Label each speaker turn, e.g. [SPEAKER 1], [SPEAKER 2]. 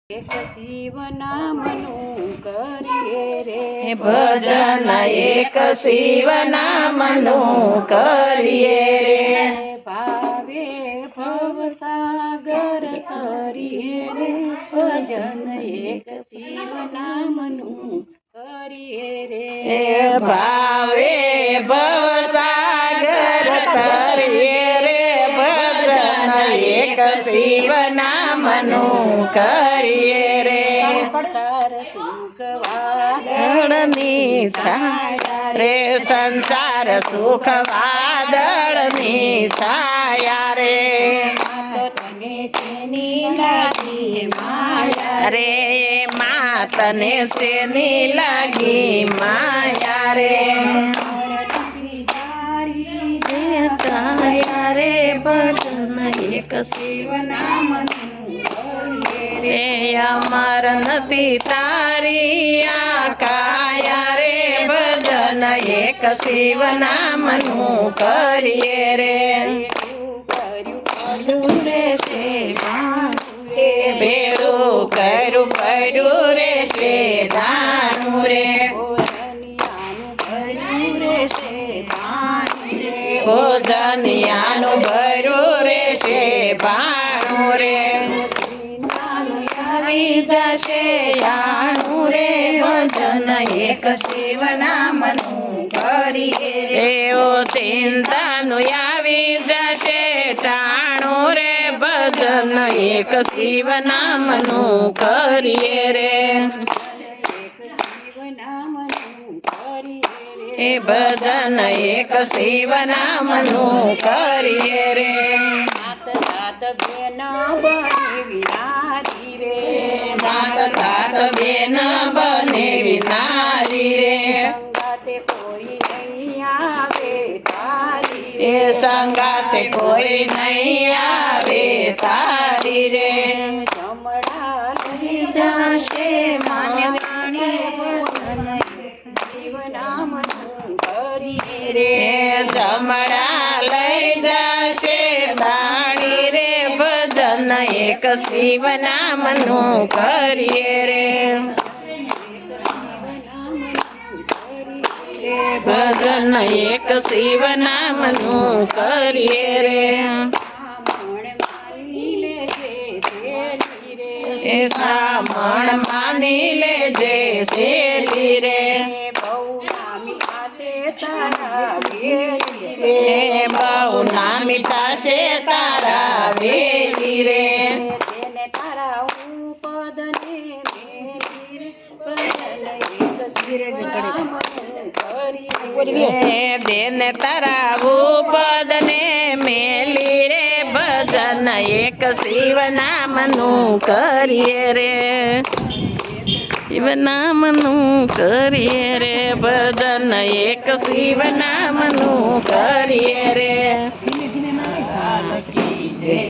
[SPEAKER 1] એક શિવ નામનું કરીએ રે
[SPEAKER 2] ભજન એક શિવ નામનું કરીએ રે
[SPEAKER 1] ભાવે ભવસાગર તરીએ રે ભજન એક શિવ નામનું કરીએ રે
[SPEAKER 2] ભાવે ભવસાગર તરીએ રે ભજન એક શિવ નામનું કરીએ રે
[SPEAKER 1] સંસાર સુખ
[SPEAKER 2] વાદળની છાયા રે સંસાર સુખ વાદળની છાયા રે
[SPEAKER 1] તને શેની લાગી માયા
[SPEAKER 2] રે માતને શેની લાગી માયા રે તાયા રે ભજન એક શિવ નામનું રે અમર નથી તારી આ કાયા રે ભજન એક શિવ નામનું કરીએ રે રે છે ભેડું કર્યું પડ્યું રે છે દાણું રે ભોજનિયાનું ભર્યું રે છે ભાણું રે આવી જશે જાણું રે ભજન એક શિવ નામનું કરીએ રે ઓ ચિંતાનું આવી જશે ટાણું રે ભજન એક શિવ નામનું કરીએ રે એ ભજન એક શિવ નામનું કરીએ રે
[SPEAKER 1] સાત સાત બેન બની વિનારી રે
[SPEAKER 2] સાત સાત બેન બને વિનારી રે
[SPEAKER 1] સંગાતે કોઈ નહીં આવે તારી
[SPEAKER 2] એ સંગાતે કોઈ નહીં આવે સારી રે
[SPEAKER 1] જમણા લઈ
[SPEAKER 2] જશે માન્ય રાણી
[SPEAKER 1] શિવ નામનું કરીએ
[SPEAKER 2] રે જમણા લઈ જશે દાણી રે ભજન એક શિવ નામનું કરીએ રે ભજન એક શિવ નામનું કરીએ રે એ સામણ માની લેજે શેલી રે બહુ ના મીઠા છે તારા વેલી રે
[SPEAKER 1] તેને તારા પદ ને
[SPEAKER 2] દેન તારા પદ ને મેલી રે ભજન એક શિવ નામનું કરીએ રે શિવ નામનું કરીએ રે ભજન એક શિવ નામનું કરીએ રે